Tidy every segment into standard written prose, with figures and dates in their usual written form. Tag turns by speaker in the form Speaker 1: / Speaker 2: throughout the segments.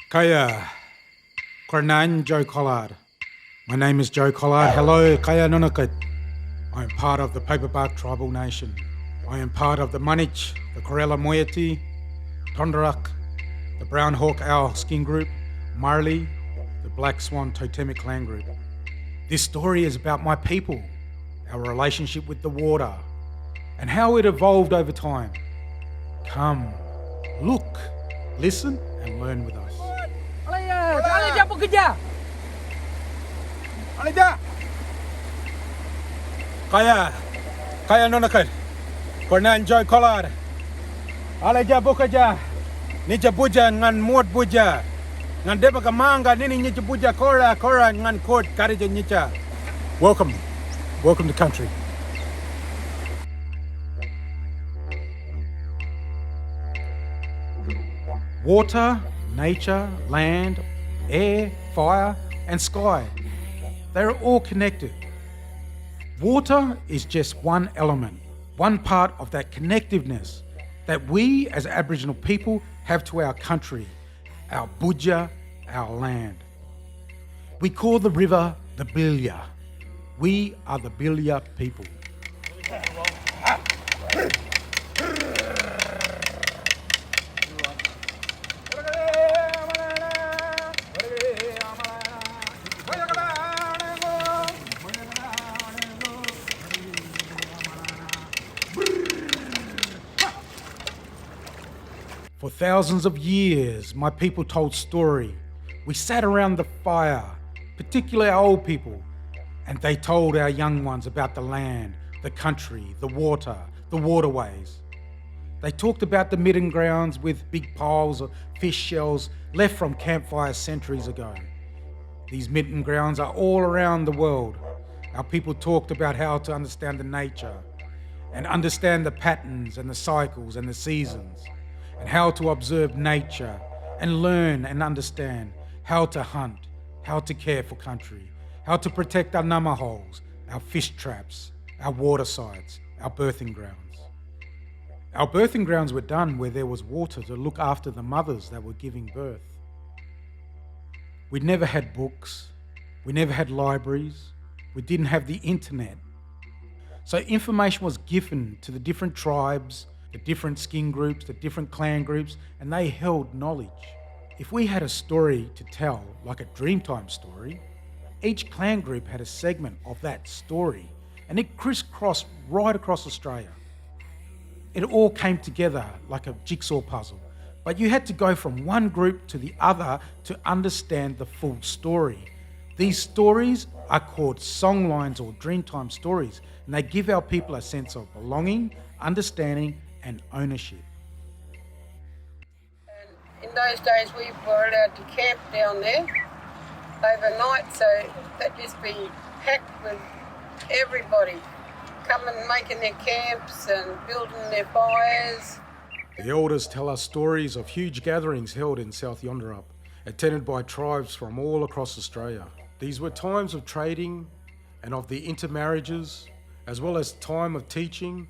Speaker 1: Kaya, Kornan Joe Collard. My name is Joe Collard. Hello, Kaya Nunakit. I am part of the Paperbark Tribal Nation. I am part of the Manich, the Corella Moiety, Tondarak, the Brown Hawk Owl Skin Group, Marley, the Black Swan Totemic Clan Group. This story is about my people, our relationship with the water, and how it evolved over time. Come, look, listen, and learn with us.
Speaker 2: Alija bekerja.
Speaker 1: Alija. Kaya Nunakit. Kornan Joy Collard. Alija bekerja. Nija buja ngan muat buja. Ngan deba kamanga nini nija buja kora ngan kot karija nija. Welcome to country. Water, nature, land, air, fire, and sky. They're all connected. Water is just one element, one part of that connectiveness that we as Aboriginal people have to our country, our budja, our land. We call the river the Bilya. We are the Bilya people. For thousands of years, my people told story. We sat around the fire, particularly our old people, and they told our young ones about the land, the country, the water, the waterways. They talked about the midden grounds with big piles of fish shells left from campfires centuries ago. These midden grounds are all around the world. Our people talked about how to understand the nature and understand the patterns and the cycles and the seasons, and how to observe nature and learn and understand how to hunt, how to care for country, how to protect our nama holes, our fish traps, our water sites, our birthing grounds. Our birthing grounds were done where there was water to look after the mothers that were giving birth. We never had books, we never had libraries, we didn't have the internet. So information was given to the different tribes, the different skin groups, the different clan groups, and they held knowledge. If we had a story to tell, like a Dreamtime story, each clan group had a segment of that story, and it crisscrossed right across Australia. It all came together like a jigsaw puzzle, but you had to go from one group to the other to understand the full story. These stories are called songlines or Dreamtime stories, and they give our people a sense of belonging, understanding, and ownership.
Speaker 2: And in those days we were allowed to camp down there overnight, so that'd just be packed with everybody coming, making their camps and building their fires.
Speaker 1: The elders tell us stories of huge gatherings held in South Yonderup, attended by tribes from all across Australia. These were times of trading and of the intermarriages, as well as time of teaching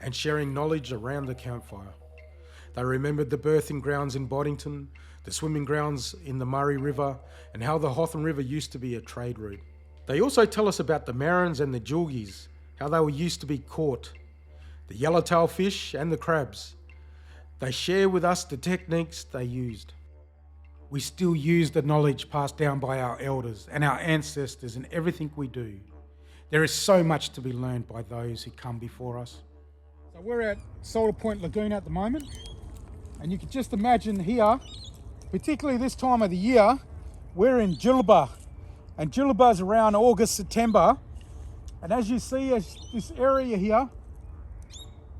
Speaker 1: and sharing knowledge around the campfire. They remembered the birthing grounds in Boddington, the swimming grounds in the Murray River, and how the Hotham River used to be a trade route. They also tell us about the marrons and the Djilgis, how they were used to be caught, the yellowtail fish and the crabs. They share with us the techniques they used. We still use the knowledge passed down by our elders and our ancestors in everything we do. There is so much to be learned by those who come before us. So we're at Salter Point Lagoon at the moment, and you can just imagine here, particularly this time of the year, we're in Djiljid, and Djiljid is around August, September, and as you see this area here,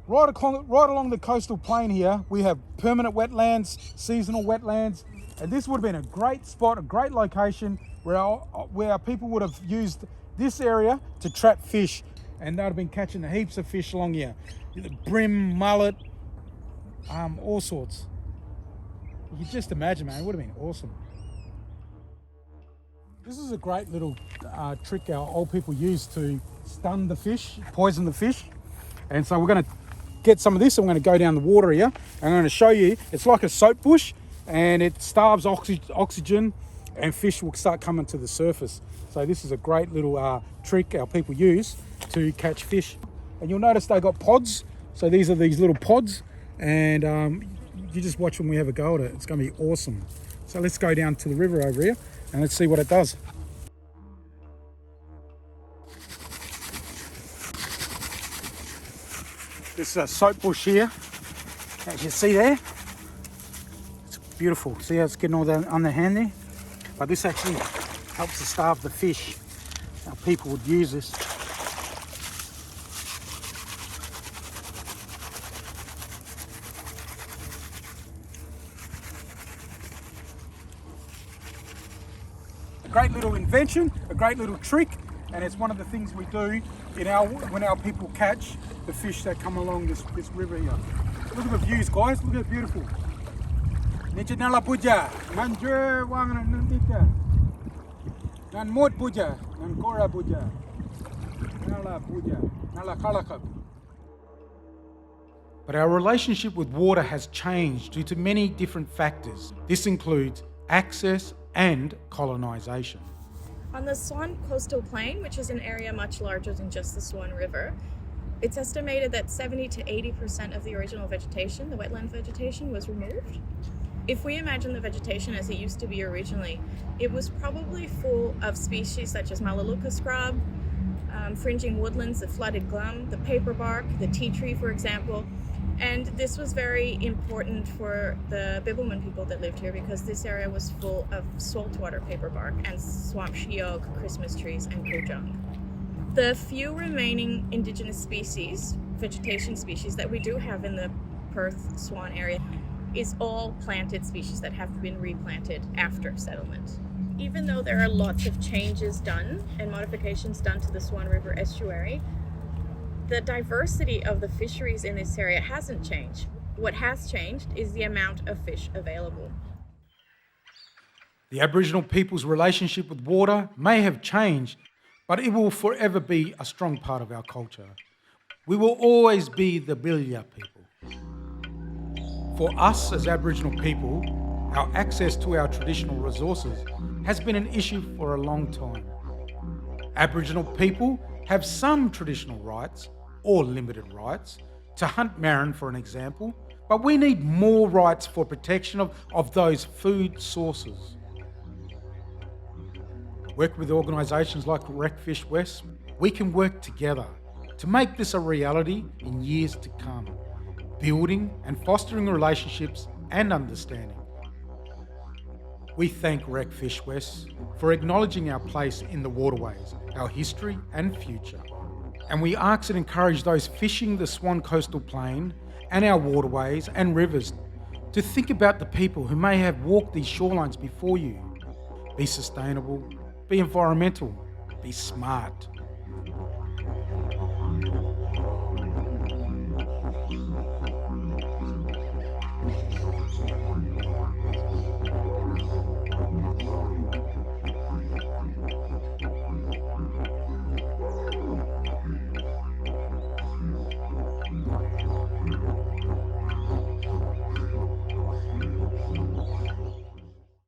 Speaker 1: right along the coastal plain here, we have permanent wetlands, seasonal wetlands, and this would have been a great spot, a great location where our people would have used this area to trap fish, and they'd have been catching heaps of fish along here. Brim, mullet, all sorts. You can just imagine, man, it would have been awesome. This is a great little trick our old people used to stun the fish, poison the fish. And so we're going to get some of this, and we're going to go down the water here, and I'm going to show you, it's like a soap bush, and it starves oxygen, and fish will start coming to the surface. So this is a great little trick our people use to catch fish. And you'll notice they got pods. So these are these little pods, and you just watch when we have a go at it. It's going to be awesome. So let's go down to the river over here and let's see what it does. This is a soap bush here, as you see there. It's beautiful. See how it's getting all that on the hand there? But this actually helps to starve the fish. Our people would use this. A great little invention, a great little trick, and it's one of the things we do when our people catch the fish that come along this river here. Look at the views, guys. Look how beautiful. Nala puja, nanjur wang nandita, nan mod puja, nan kora puja, nala puja, nala kalakab. But our relationship with water has changed due to many different factors. This includes access and colonisation.
Speaker 3: On the Swan coastal plain, which is an area much larger than just the Swan River, it's estimated that 70 to 80% of the original vegetation, the wetland vegetation, was removed. If we imagine the vegetation as it used to be originally, it was probably full of species such as Melaleuca scrub, fringing woodlands, the flooded glum, the paperbark, the tea tree, for example. And this was very important for the Bibbulmun people that lived here because this area was full of saltwater paperbark and swamp sheoak, Christmas trees, and kojung. The few remaining indigenous species, vegetation species, that we do have in the Perth Swan area is all planted species that have been replanted after settlement. Even though there are lots of changes done and modifications done to the Swan River estuary, the diversity of the fisheries in this area hasn't changed. What has changed is the amount of fish available.
Speaker 1: The Aboriginal people's relationship with water may have changed, but it will forever be a strong part of our culture. We will always be the Bilia people. For us as Aboriginal people, our access to our traditional resources has been an issue for a long time. Aboriginal people have some traditional rights, or limited rights, to hunt marron, for an example, but we need more rights for protection of those food sources. Work with organisations like Wreckfish West, we can work together to make this a reality in years to come, building and fostering relationships and understanding. We thank Wreckfish West for acknowledging our place in the waterways, our history and future. And we ask and encourage those fishing the Swan coastal plain and our waterways and rivers to think about the people who may have walked these shorelines before you. Be sustainable, be environmental, be smart.